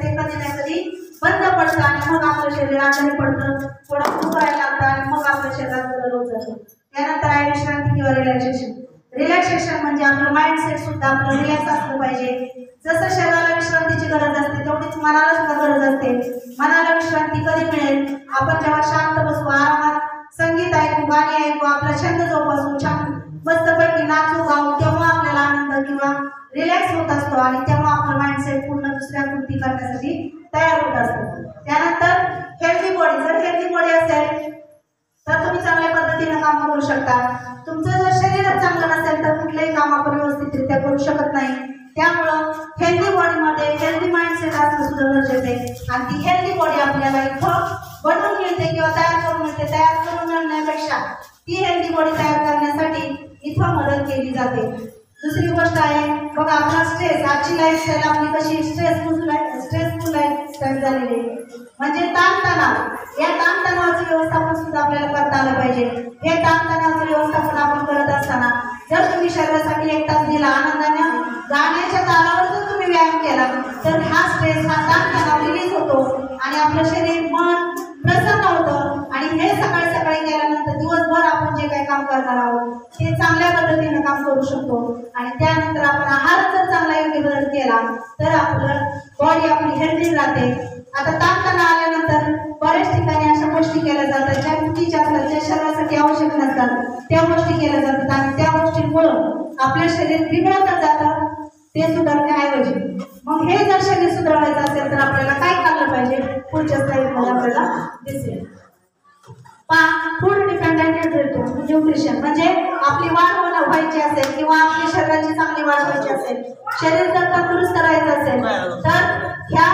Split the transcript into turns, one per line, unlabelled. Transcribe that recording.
ते कधी ना कधी बंद पडतं आणि मग आपलं शरीर आजारी पडतं, थोडं फुगायला लागतं आणि मग आपल्या शरीरात बदल होत जातो. त्यानंतर आहे विश्रांती किंवा रिलॅक्सेशन. रिलॅक्सेशन म्हणजे आपलं माइंडसेट सुद्धा आपलं रिलॅक्स असलं पाहिजे. जसं शरीराला विश्रांतीची गरज असते तेवढीच मनाला सुद्धा गरज असते. मनाला विश्रांती कधी मिळेल? आपण जेव्हा शांत बसू, आरामात संगीत ऐकू, गाणी ऐकू, आपला छंद जोपासू, छान मस्तपैकी नाचू गाऊ, तेव्हा आपल्याला आनंद किंवा रिलॅक्स होत असतो आणि तेव्हा आपलं माइंडसेट पूर्ण दुसऱ्या कृती करण्यासाठी तयार होत असतो. त्यानंतर हेल्दी बॉडी. जर हेल्दी बॉडी असेल तर तुम्ही चांगल्या पद्धतीने काम करू शकता. तुमचं जर शरीरच चांगलं नसेल तर कुठलंही काम आपण व्यवस्थितरित्या करू शकत नाही. त्यामुळं हेल्दी बॉडीमध्ये हेल्दी माइंडसेट असणं सुद्धा गरजेचं आहे. आणि ती हेल्दी बॉडी आपल्याला इथं बनवून मिळते किंवा तयार करून मिळते. तयार करून मिळण्यापेक्षा ती हेल्दी बॉडी तयार करण्यासाठी इथं मदत केली जाते. दुसरी गोष्ट आहे बघा, आपला स्ट्रेस, आजची लाईफस्टाईल आपली कशी स्ट्रेसफुल लाईफस्टाईल झालेली आहे. म्हणजे ताणतणाव, या ताणतणावाचं व्यवस्थापन सुद्धा आपल्याला करता आलं पाहिजे. हे ताणतणावाचं व्यवस्थापन आपण करत असताना जर तुम्ही शरीरासाठी 1 तास दिला, आनंदाने गाण्याच्या तालावर जर तुम्ही व्यायाम केला तर हा स्ट्रेस, हा ताणतणाव रिलीज होतो आणि आपलं शरीर, मन प्रसन्न होतं. आणि हे सकाळी सकाळी केल्यानंतर दिवसभर आपण जे काही काम करणार आहोत ते चांगल्या पद्धतीने काम करू शकतो. आणि त्यानंतर आपण आहार जर चांगला योग्य बदल केला तर आपलं बॉडी आपली हेल्दी राहते. आता ताणतणाव आल्यानंतर बऱ्याच ठिकाणी अशा गोष्टी केल्या जातात ज्या चुकीच्या असतात, ज्या शरीरासाठी आवश्यक नसतात, त्या गोष्टी केल्या जातात आणि त्या गोष्टींमुळं आपलं शरीर बिघडत जातं ते सुधारण्याऐवजी. मग हे जर शरीर सुधारायचं असेल तर आपल्याला काय खाल्लं पाहिजे? पुढच्या स्लाइडमध्ये आपल्याला दिसेल. फूड डिपेंडंट न्यूट्रिशन म्हणजे आपली वाढ व्हायची असेल किंवा आपल्या शरीराची चांगली वाढ व्हायची असेल, शरीर जर तंदुरुस्त राहायचं असेल तर ह्या